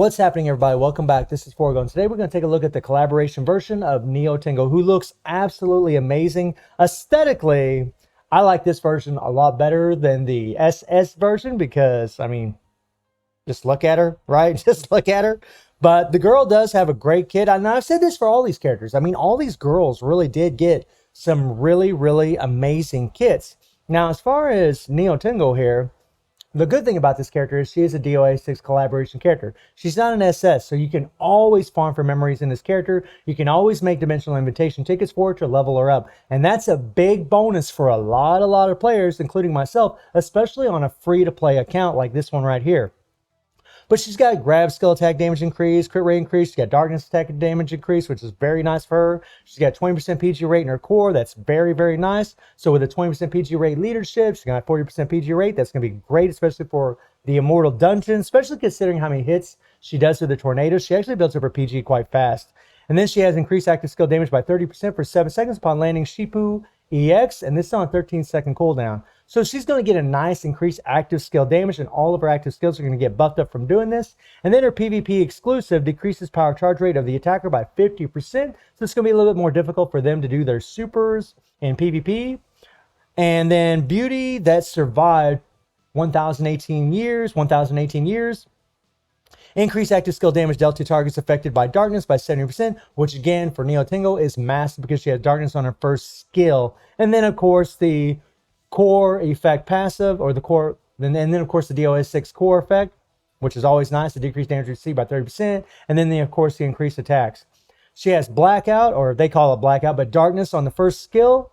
What's happening, everybody? Welcome back. This is Forgo, and today we're going to take a look at the collaboration version of Nyotengu, who looks absolutely amazing. Aesthetically, I like this version a lot better than the SS version because, I mean, just look at her, right? Just look at her. But the girl does have a great kit. And I've said this for all these characters. I mean, all these girls really did get some really amazing kits. Now, as far as Nyotengu here, the good thing about this character is she is a DOA 6 collaboration character. She's not an SS, so you can always farm for memories in this character. You can always make dimensional invitation tickets for her to level her up. And that's a big bonus for a lot of players, including myself, especially on a free-to-play account like this one right here. But she's got grab skill attack damage increase, crit rate increase. She's got darkness attack damage increase, which is very nice for her. She's got 20% PG rate in her core. That's very nice. So with a 20% PG rate leadership, she's got 40% PG rate. That's going to be great, especially for the Immortal Dungeon, especially considering how many hits she does with the tornado. She actually builds up her PG quite fast. And then she has increased active skill damage by 30% for 7 seconds upon landing Shipu EX, and this is on a 13-second cooldown. So she's going to get a nice increased active skill damage, and all of her active skills are going to get buffed up from doing this. And then her PvP exclusive decreases power charge rate of the attacker by 50%. So it's going to be a little bit more difficult for them to do their supers in PvP. And then Beauty that survived 1,018 years. Increase active skill damage dealt to targets affected by darkness by 70%, which again for Nyotengu is massive because she has darkness on her first skill. And then of course the core effect passive, or the core, and then of course the DOS 6 core effect, which is always nice, to decrease damage received by 30%, and then of course the increased attacks. She has blackout, or they call it blackout, but darkness on the first skill,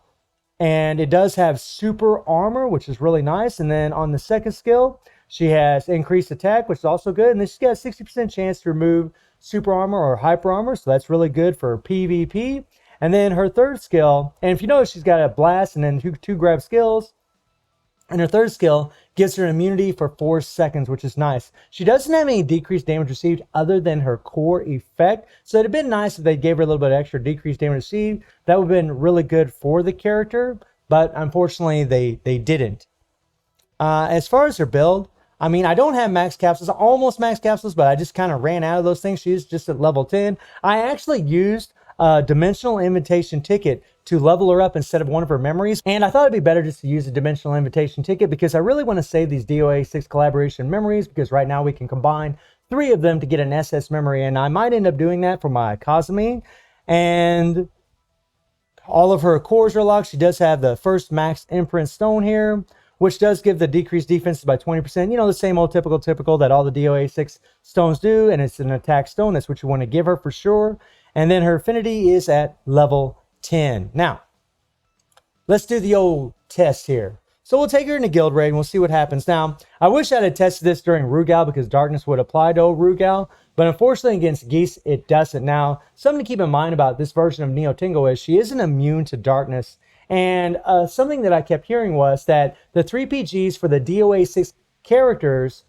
and it does have super armor, which is really nice. And then on the second skill, she has increased attack, which is also good. And then she's got a 60% chance to remove super armor or hyper armor. So that's really good for PvP. And then her third skill, and if you notice, she's got a blast and then two grab skills. And her third skill gives her immunity for 4 seconds, which is nice. She doesn't have any decreased damage received other than her core effect. So it'd have been nice if they gave her a little bit extra decreased damage received. That would have been really good for the character. But unfortunately, they didn't. As far as her build, I mean, I don't have max capsules, almost max capsules, but I just kind of ran out of those things. She's just at level 10. I actually used a dimensional invitation ticket to level her up instead of one of her memories. And I thought it'd be better just to use a dimensional invitation ticket because I really want to save these DOA 6 collaboration memories, because right now we can combine 3 of them to get an SS memory. And I might end up doing that for my Kazumi. And all of her cores are locked. She does have the first max imprint stone here, which does give the decreased defenses by 20%. You know, the same old typical that all the DOA 6 stones do, and it's an attack stone. That's what you want to give her for sure. And then her affinity is at level 10. Now, let's do the old test here. So we'll take her into guild raid and we'll see what happens. Now, I wish I had tested this during Rugal because darkness would apply to old Rugal, but unfortunately against Geese, it doesn't. Now, something to keep in mind about this version of Nyotengu is she isn't immune to darkness. And something that I kept hearing was that the 3 PGs for the DOA 6 characters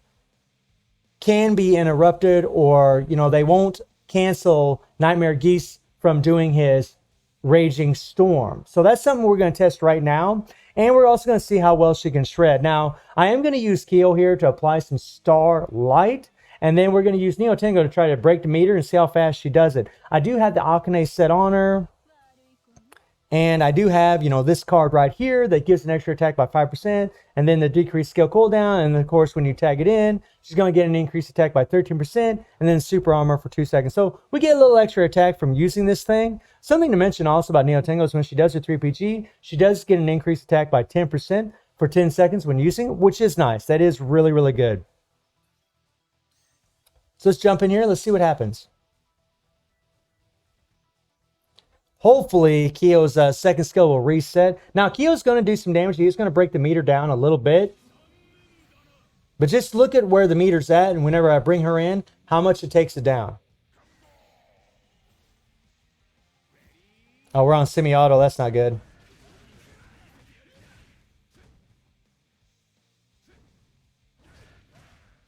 can be interrupted, or, you know, they won't cancel Nightmare Geese from doing his Raging Storm. So that's something we're going to test right now. And we're also going to see how well she can shred. Now, I am going to use Kyo here to apply some Starlight. And then we're going to use Nyotengu to try to break the meter and see how fast she does it. I do have the Akane set on her. And I do have, you know, this card right here that gives an extra attack by 5%, and then the decreased skill cooldown. And of course, when you tag it in, she's going to get an increased attack by 13%, and then super armor for 2 seconds. So we get a little extra attack from using this thing. Something to mention also about Nyotengu is when she does her 3PG, she does get an increased attack by 10% for 10 seconds when using it, which is nice. That is really good. So let's jump in here. Let's see what happens. Hopefully, Kyo's second skill will reset. Now, Kyo's going to do some damage. He's going to break the meter down a little bit. But just look at where the meter's at, and whenever I bring her in, how much it takes it down. Oh, we're on semi-auto. That's not good.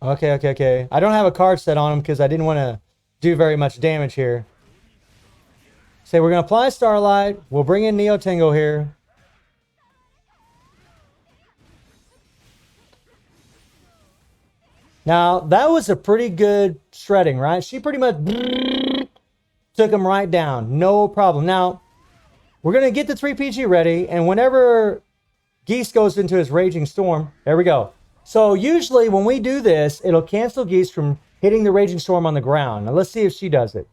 Okay. I don't have a card set on him because I didn't want to do very much damage here. Say we're going to apply Starlight. We'll bring in Nyotengu here. Now, that was a pretty good shredding, right? She pretty much took him right down. No problem. Now, we're going to get the 3PG ready, and whenever Geese goes into his Raging Storm, there we go. So usually when we do this, it'll cancel Geese from hitting the Raging Storm on the ground. Now let's see if she does it.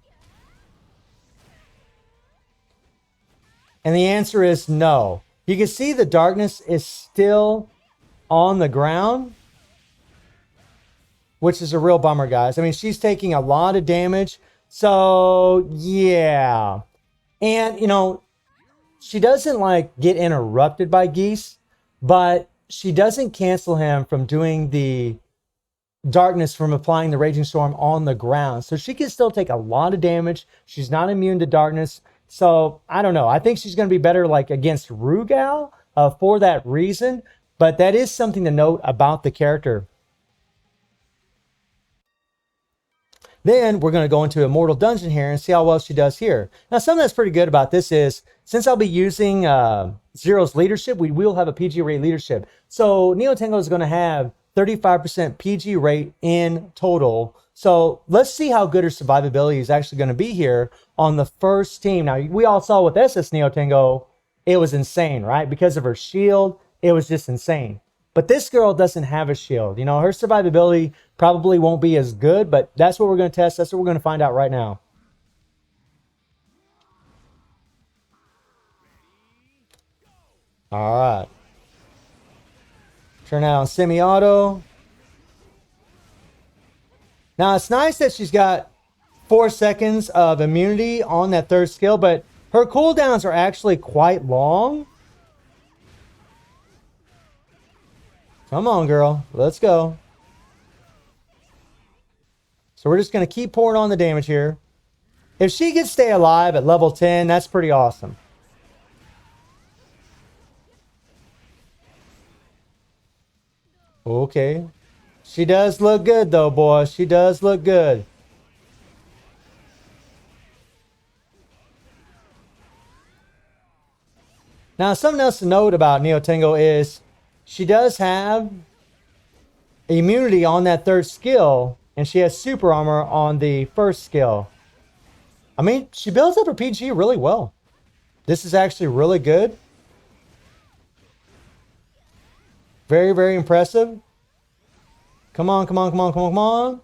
And the answer is no. You can see the darkness is still on the ground, which is a real bummer, guys. I mean, she's taking a lot of damage. So, yeah. And, you know, she doesn't, like, get interrupted by Geese, but she doesn't cancel him from doing the darkness, from applying the Raging Storm on the ground. So she can still take a lot of damage. She's not immune to darkness. So, I don't know. I think she's going to be better, like, against Rugal for that reason. But that is something to note about the character. Then we're going to go into Immortal Dungeon here and see how well she does here. Now, something that's pretty good about this is, since I'll be using Zero's leadership, we will have a PG rate leadership. So Nyotengu is going to have 35% PG rate in total. So let's see how good her survivability is actually going to be here on the first team. Now, we all saw with SS Nyotengu, it was insane, right? Because of her shield, it was just insane. But this girl doesn't have a shield. You know, her survivability probably won't be as good, but that's what we're going to test. That's what we're going to find out right now. All right. Turn that on semi-auto. Now, it's nice that she's got 4 seconds of immunity on that third skill, but her cooldowns are actually quite long. Come on, girl. Let's go. So we're just going to keep pouring on the damage here. If she can stay alive at level 10, that's pretty awesome. Okay. She does look good, though, boy. She does look good. Now, something else to note about Nyotengu is she does have immunity on that third skill, and she has super armor on the first skill. I mean, she builds up her PG really well. This is actually really good. Very, very impressive. Come on, come on, come on, come on, come on.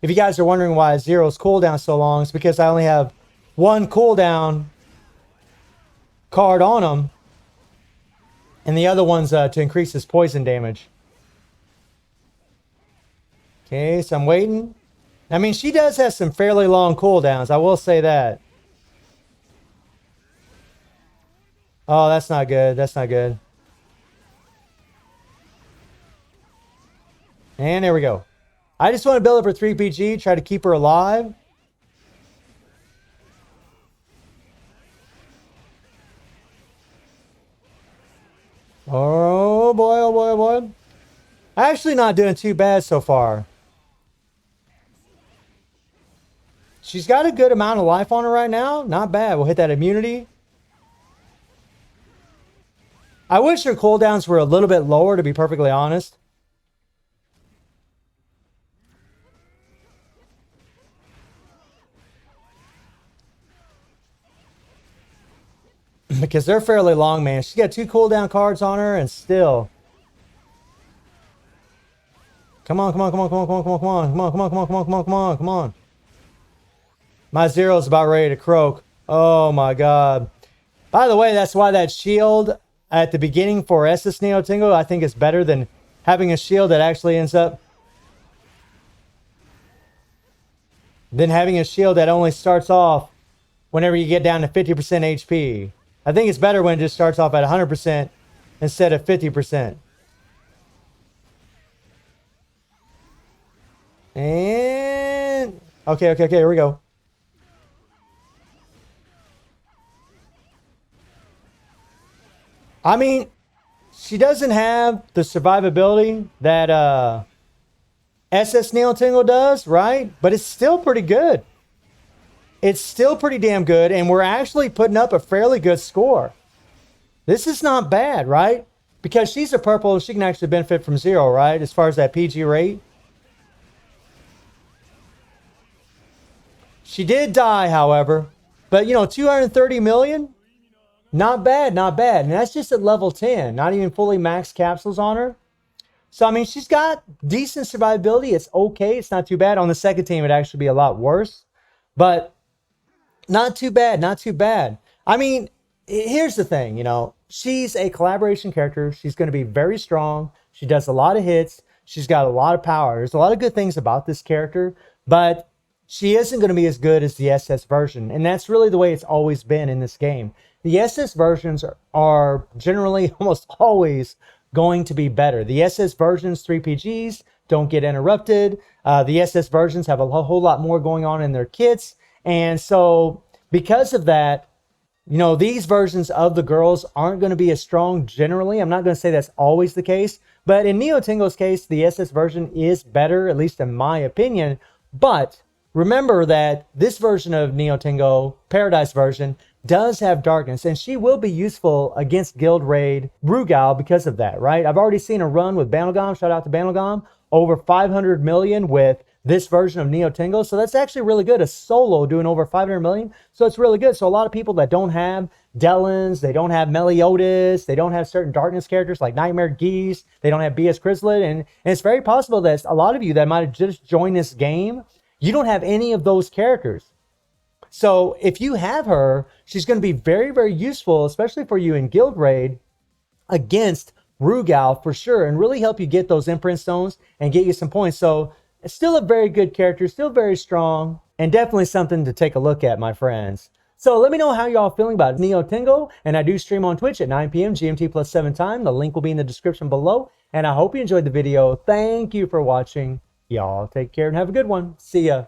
If you guys are wondering why Zero's cooldown is so long, it's because I only have one cooldown card on him. And the other one's to increase his poison damage. Okay, so I'm waiting. I mean, she does have some fairly long cooldowns. I will say that. Oh, that's not good. That's not good. And there we go. I just want to build up her 3PG, try to keep her alive. Oh boy, oh boy, oh boy. Actually not doing too bad so far. She's got a good amount of life on her right now. Not bad. We'll hit that immunity. I wish her cooldowns were a little bit lower, to be perfectly honest. Because they're fairly long, man. She's got 2 cooldown cards on her, and still. Come on, come on, come on, come on, come on, come on, come on, come on, come on, come on, come on, come on, come on, come on. My Zero's about ready to croak. Oh my god. By the way, that's why that shield at the beginning for SS Nyotengu, I think is better than having a shield that actually ends up. Than having a shield that only starts off whenever you get down to 50% HP. I think it's better when it just starts off at 100% instead of 50%. And okay, here we go. I mean, she doesn't have the survivability that SS Nyotengu does, right? But it's still pretty good. It's still pretty damn good, and we're actually putting up a fairly good score. This is not bad, right? Because she's a purple, she can actually benefit from Zero, right? As far as that PG rate. She did die, however. But, you know, 230 million? Not bad, not bad. And that's just at level 10. Not even fully maxed capsules on her. So, I mean, she's got decent survivability. It's okay. It's not too bad. On the second team, it'd actually be a lot worse. But not too bad, not too bad. I mean, here's the thing, you know, she's a collaboration character. She's going to be very strong. She does a lot of hits. She's got a lot of power. There's a lot of good things about this character, but she isn't going to be as good as the SS version. And that's really the way it's always been in this game. The SS versions are generally almost always going to be better. The SS versions, 3PGs, don't get interrupted. The SS versions have a whole lot more going on in their kits. And so because of that, you know, these versions of the girls aren't going to be as strong generally. I'm not going to say that's always the case. But in Nyotengu's case, the SS version is better, at least in my opinion. But remember that this version of Nyotengu, Paradise version, does have darkness, and she will be useful against Guild Raid Rugal because of that, right? I've already seen a run with Banogam, shout out to Banogam, over 500 million with this version of Nyotengu. So that's actually really good. A solo doing over 500 million. So it's really good. So a lot of people that don't have Delans, they don't have Meliodas, they don't have certain darkness characters like Nightmare Geese, they don't have BS Chrysalid, and it's very possible that a lot of you that might have just joined this game, you don't have any of those characters. So if you have her, she's going to be very, very useful, especially for you in Guild Raid against Rugal for sure, and really help you get those imprint stones and get you some points. So it's still a very good character, still very strong, and definitely something to take a look at, my friends. So let me know how y'all feeling about Nyotengu, and I do stream on Twitch at 9 p.m. GMT plus 7 time. The link will be in the description below, and I hope you enjoyed the video. Thank you for watching. Y'all take care and have a good one. See ya.